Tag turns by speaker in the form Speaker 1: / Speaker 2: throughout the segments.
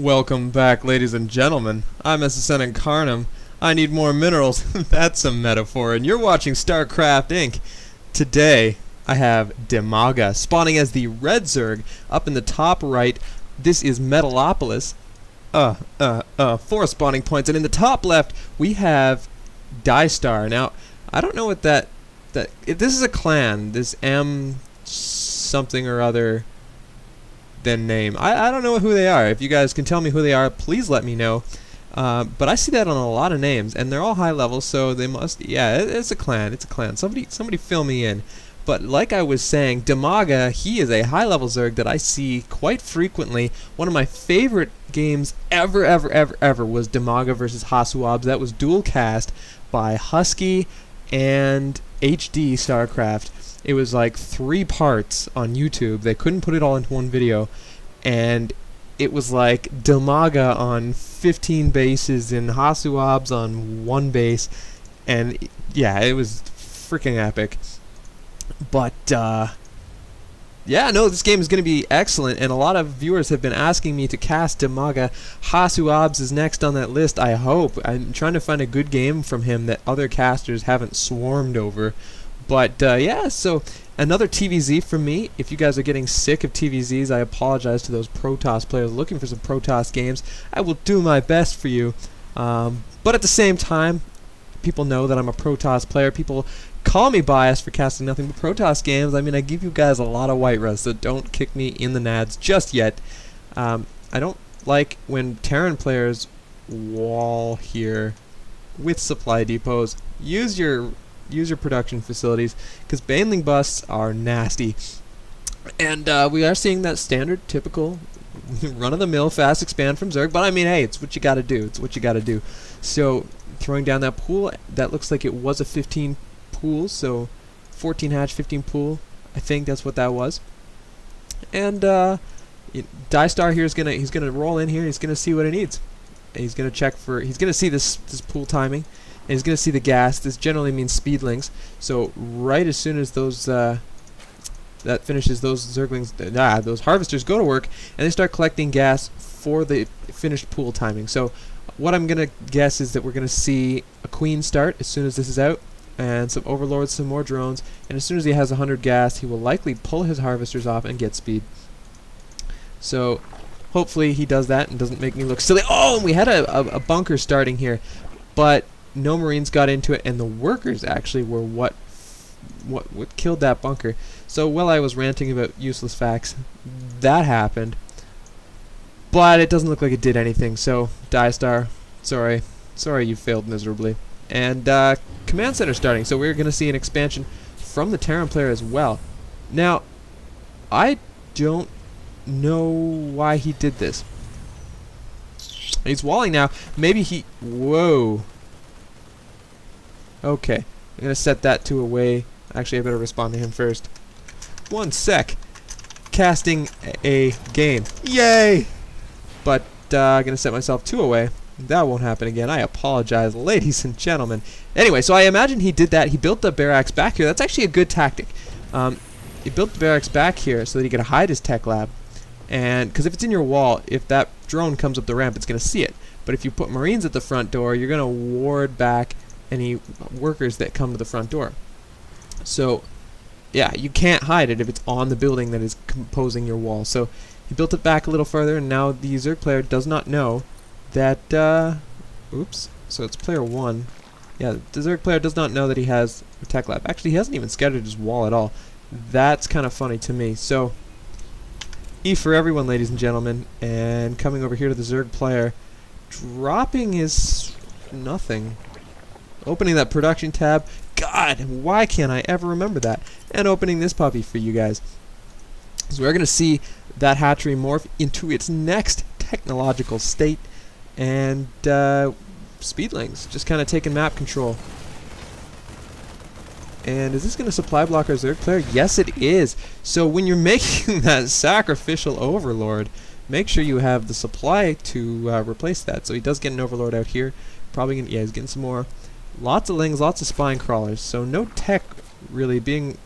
Speaker 1: Welcome back, ladies and gentlemen. I'm SSN Incarnum. I need more minerals. That's a metaphor. And you're watching StarCraft Inc. Today, I have Dimaga spawning as the red Zerg up in the top right. This is Metalopolis. 4 spawning points. And in the top left, we have DieStar. Now, I don't know what this is a clan. This M something or other than name. I don't know who they are. If you guys can tell me who they are, please let me know. But I see that on a lot of names, and they're all high level, so they must. Yeah, it's a clan. It's a clan. Somebody fill me in. But like I was saying, Dimaga, he is a high level Zerg that I see quite frequently. One of my favorite games ever was Dimaga versus Hasuabs. That was dual cast by Husky and HD StarCraft. It was like 3 parts on YouTube. They couldn't put it all into one video. And it was like Dimaga on 15 bases and Hasuabs on 1 base. And yeah, it was freaking epic. But yeah, no, this game is going to be excellent. And a lot of viewers have been asking me to cast Dimaga. Hasuabs is next on that list, I hope. I'm trying to find a good game from him that other casters haven't swarmed over. But yeah, so another TVZ from me. If you guys are getting sick of TVZs, I apologize to those Protoss players looking for some Protoss games. I will do my best for you. But at the same time, people know that I'm a Protoss player. People call me biased for casting nothing but Protoss games. I mean, I give you guys a lot of Whiterun, so don't kick me in the nads just yet. I don't like when Terran players wall here with supply depots. Use your production facilities, because baneling busts are nasty. And we are seeing that standard, typical, run-of-the-mill fast expand from Zerg, but I mean, hey, it's what you gotta do. It's what you gotta do. So, throwing down that pool, that looks like it was a 15 pool, so 14 hatch, 15 pool. I think that's what that was. And DieStar here he's gonna roll in here. He's gonna see what he needs. He's gonna check for. He's gonna see this pool timing. And he's going to see the gas. This generally means speedlings. So right as soon as those that finishes, those Zerglings, those harvesters go to work, and they start collecting gas for the finished pool timing. So what I'm going to guess is that we're going to see a queen start as soon as this is out, and some overlords, some more drones, and as soon as he has 100 gas, he will likely pull his harvesters off and get speed. So hopefully he does that and doesn't make me look silly. Oh, and we had a bunker starting here, but no Marines got into it, and the workers actually were what killed that bunker. So while I was ranting about useless facts, that happened, but it doesn't look like it did anything. So DieStar, sorry you failed miserably. And command center starting, so we're gonna see an expansion from the Terran player as well. Now, I don't know why he did this. He's walling now. Maybe he. Whoa. Okay, I'm going to set that to away. Actually, I better respond to him first. 1 sec. Casting a game. Yay! But I'm going to set myself 2 away. That won't happen again. I apologize, ladies and gentlemen. Anyway, so I imagine he did that. He built the barracks back here. That's actually a good tactic. He built the barracks back here so that he could hide his tech lab. And because if it's in your wall, if that drone comes up the ramp, it's going to see it. But if you put Marines at the front door, you're going to ward back any workers that come to the front door. So yeah, you can't hide it if it's on the building that is composing your wall. So he built it back a little further, and now the Zerg player does not know that oops, so it's player 1. Yeah, the Zerg player does not know that he has a tech lab. Actually, he hasn't even scattered his wall at all. That's kind of funny to me. So E for everyone, ladies and gentlemen. And coming over here to the Zerg player, dropping his nothing. Opening that production tab. God, why can't I ever remember that? And opening this puppy for you guys. So we're going to see that hatchery morph into its next technological state. And speedlings just kind of taking map control. And is this going to supply block our Zerg player? Yes, it is. So when you're making that sacrificial overlord, make sure you have the supply to replace that. So he does get an overlord out here. Probably gonna, yeah, he's getting some more. Lots of lings, lots of spine crawlers. So no tech really being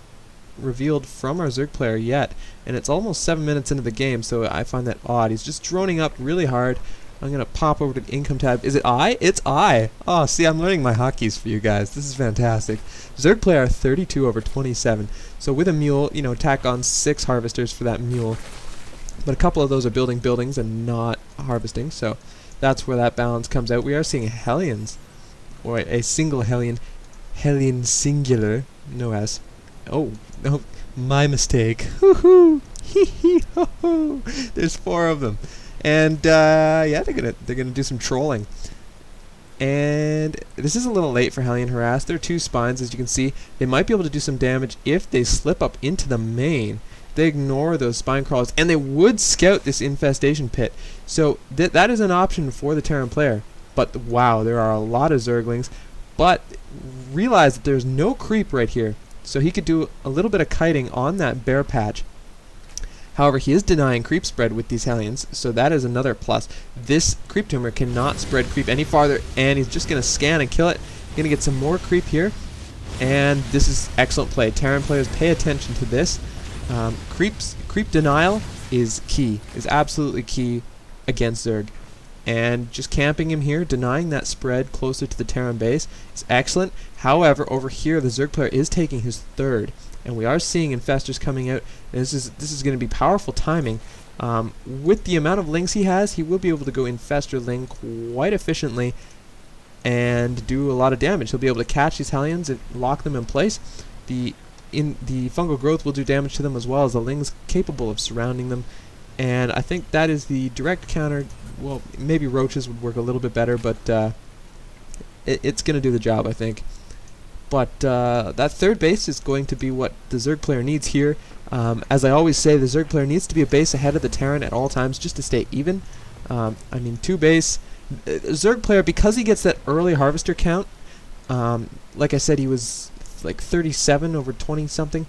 Speaker 1: revealed from our Zerg player yet, and it's almost 7 minutes into the game, so I find that odd. He's just droning up really hard. I'm going to pop over to the income tab. Is it I? It's I! Oh, see, I'm learning my hotkeys for you guys. This is fantastic. Zerg player 32 over 27. So with a mule, you know, tack on 6 harvesters for that mule. But a couple of those are building buildings and not harvesting, so that's where that balance comes out. We are seeing Hellions, or a single Hellion. Hellion singular, no S. Oh, no, my mistake. Hoo-hoo! Hee-hee-ho-ho! There's 4 of them. And yeah, they're gonna do some trolling. And this is a little late for Hellion Harass. There are 2 spines, as you can see. They might be able to do some damage if they slip up into the main. They ignore those spine crawlers, and they would scout this infestation pit. So that is an option for the Terran player. But wow, there are a lot of Zerglings. But realize that there's no creep right here. So he could do a little bit of kiting on that bear patch. However, he is denying creep spread with these Hellions, so that is another plus. This creep tumor cannot spread creep any farther, and he's just going to scan and kill it. Going to get some more creep here, and this is excellent play. Terran players, pay attention to this. Creep denial is key, is absolutely key against Zerg. And just camping him here, denying that spread closer to the Terran base is excellent. However, over here, the Zerg player is taking his 3rd. And we are seeing infestors coming out. And this is going to be powerful timing. With the amount of lings he has, he will be able to go infestor ling quite efficiently and do a lot of damage. He'll be able to catch these Hellions and lock them in place. The fungal growth will do damage to them, as well as the lings capable of surrounding them. And I think that is the direct counter. Well, maybe roaches would work a little bit better, but it's going to do the job, I think. But that 3rd base is going to be what the Zerg player needs here. As I always say, the Zerg player needs to be a base ahead of the Terran at all times just to stay even. I mean, 2 base. Zerg player, because he gets that early harvester count, like I said, he was like 37 over 20 something.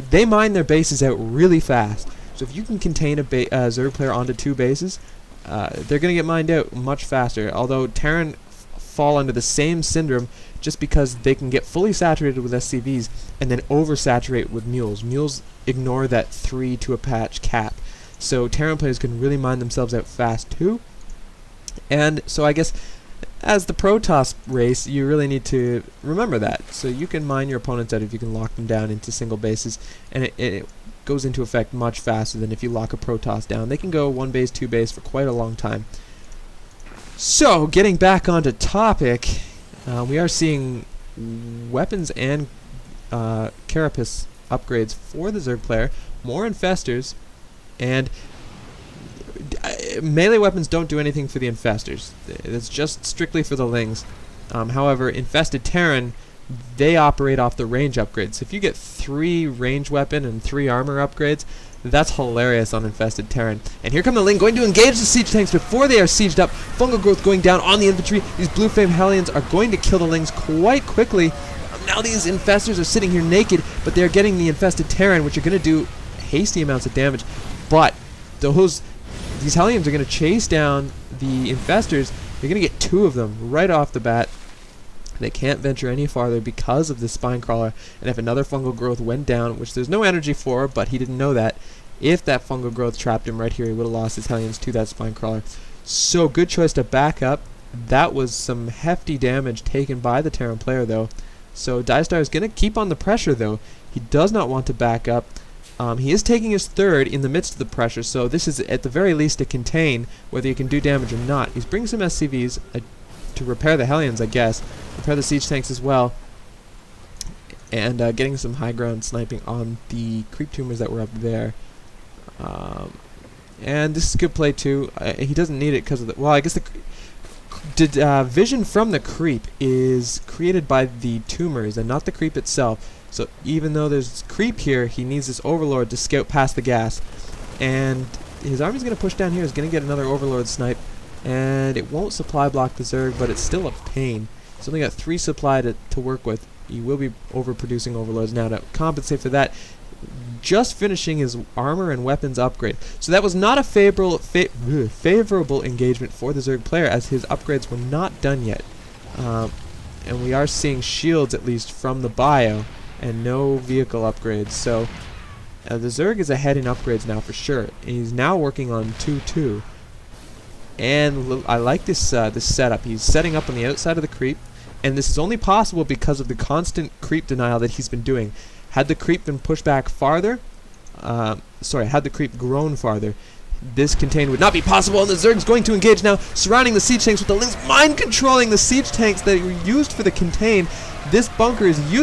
Speaker 1: They mine their bases out really fast. So if you can contain a Zerg player onto 2 bases, they're going to get mined out much faster. Although Terran fall under the same syndrome just because they can get fully saturated with SCVs and then oversaturate with mules. Mules ignore that 3 to a patch cap. So Terran players can really mine themselves out fast too. And so I guess as the Protoss race, you really need to remember that. So you can mine your opponents out if you can lock them down into single bases, and it goes into effect much faster than if you lock a Protoss down. They can go 1 base, 2 base for quite a long time. So, getting back onto topic, we are seeing weapons and carapace upgrades for the Zerg player, more infestors, and melee weapons don't do anything for the infestors. It's just strictly for the lings. However, infested Terran, they operate off the range upgrades. If you get 3 range weapon and 3 armor upgrades, that's hilarious on infested Terran. And here come the Ling going to engage the siege tanks before they are sieged up. Fungal growth going down on the infantry. These blue flame Hellions are going to kill the Lings quite quickly. Now these infestors are sitting here naked, but they're getting the infested Terran, which are going to do hasty amounts of damage. But these Hellions are going to chase down the infestors. They're going to get 2 of them right off the bat. They can't venture any farther because of this spine crawler, and if another fungal growth went down, which there's no energy for, but he didn't know that, if that fungal growth trapped him right here, he would have lost his Hellions to that spine crawler. So good choice to back up. That was some hefty damage taken by the Terran player though. So DieStar is going to keep on the pressure though. He does not want to back up. He is taking his 3rd in the midst of the pressure, so this is at the very least to contain whether he can do damage or not. He's bringing some SCVs to repair the Hellions, I guess. Repair the siege tanks as well. And getting some high ground sniping on the creep tumors that were up there. And this is good play too. He doesn't need it because of the... Well, I guess the vision from the creep is created by the tumors and not the creep itself. So even though there's creep here, he needs this overlord to scout past the gas. And his army's going to push down here. He's going to get another overlord snipe. And it won't supply block the Zerg, but it's still a pain. He's only got 3 supply to work with. He will be overproducing overloads now to compensate for that. Just finishing his armor and weapons upgrade. So that was not a favorable engagement for the Zerg player, as his upgrades were not done yet. And we are seeing shields, at least, from the bio. and no vehicle upgrades. So the Zerg is ahead in upgrades now for sure. And he's now working on 2-2. And I like this this setup. He's setting up on the outside of the creep, and this is only possible because of the constant creep denial that he's been doing. Had the creep been pushed back farther, had the creep grown farther, this contain would not be possible, and the Zerg's going to engage now, surrounding the siege tanks with the Lings, mind controlling the siege tanks that were used for the contain. This bunker is used